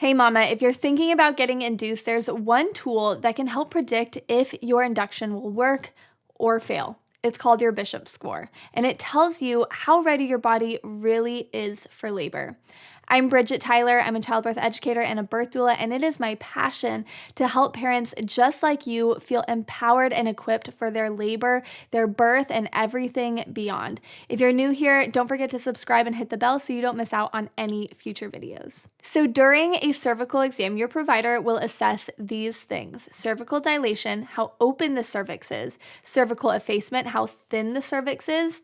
Hey mama, if you're thinking about getting induced, there's one tool that can help predict if your induction will work or fail. It's called your Bishop score, and it tells you how ready your body really is for labor. I'm Bridget Tyler. I'm a childbirth educator and a birth doula, and it is my passion to help parents just like you feel empowered and equipped for their labor, their birth, and everything beyond. If you're new here, don't forget to subscribe and hit the bell so you don't miss out on any future videos. So during a cervical exam, your provider will assess these things: cervical dilation, how open the cervix is; cervical effacement, how thin the cervix is;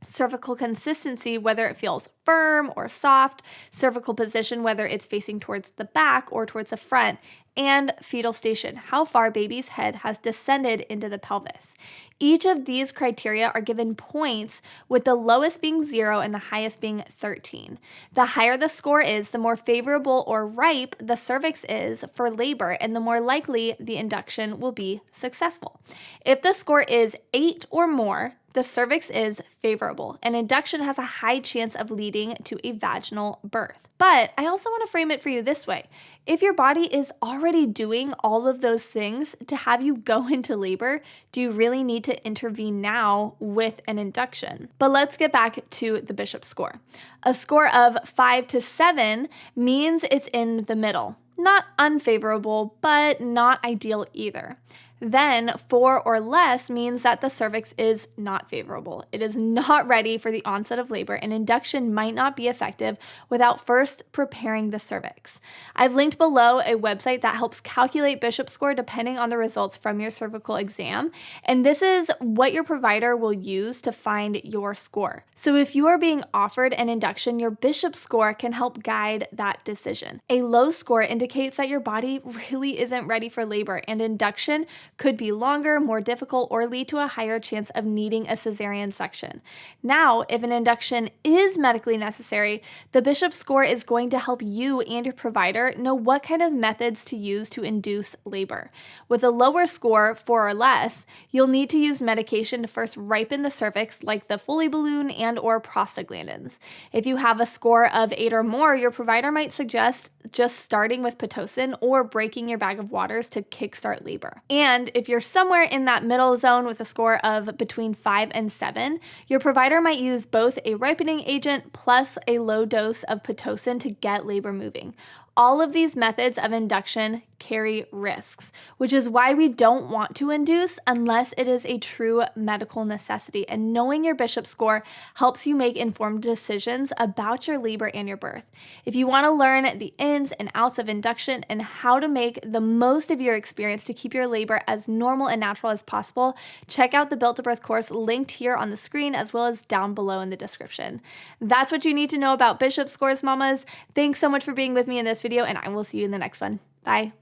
cervical consistency, whether it feels firm or soft; cervical position, whether it's facing towards the back or towards the front; and fetal station, how far baby's head has descended into the pelvis. Each of these criteria are given points, with the lowest being 0 and the highest being 13. The higher the score is, the more favorable or ripe the cervix is for labor, and the more likely the induction will be successful. If the score is 8 or more, the cervix is favorable, and induction has a high chance of leading to a vaginal birth. But I also want to frame it for you this way. If your body is already doing all of those things to have you go into labor, do you really need to intervene now with an induction? But let's get back to the Bishop score. A score of 5 to 7 means it's in the middle. Not unfavorable, but not ideal either. Then 4 or less means that the cervix is not favorable. It is not ready for the onset of labor, and induction might not be effective without first preparing the cervix. I've linked below a website that helps calculate Bishop score depending on the results from your cervical exam, and this is what your provider will use to find your score. So if you are being offered an induction, your Bishop score can help guide that decision. A low score indicates that your body really isn't ready for labor, and induction could be longer, more difficult, or lead to a higher chance of needing a cesarean section. Now, if an induction is medically necessary, the Bishop score is going to help you and your provider know what kind of methods to use to induce labor. With a lower score, 4 or less, you'll need to use medication to first ripen the cervix, like the Foley balloon and or prostaglandins. If you have a score of 8 or more, your provider might suggest just starting with Pitocin or breaking your bag of waters to kickstart labor. And if you're somewhere in that middle zone with a score of between 5 and 7, your provider might use both a ripening agent plus a low dose of Pitocin to get labor moving. All of these methods of induction carry risks, which is why we don't want to induce unless it is a true medical necessity. And knowing your Bishop score helps you make informed decisions about your labor and your birth. If you want to learn the ins and outs of induction and how to make the most of your experience to keep your labor as normal and natural as possible, check out the Built to Birth course linked here on the screen as well as down below in the description. That's what you need to know about Bishop scores, mamas. Thanks so much for being with me in this video, and I will see you in the next one. Bye.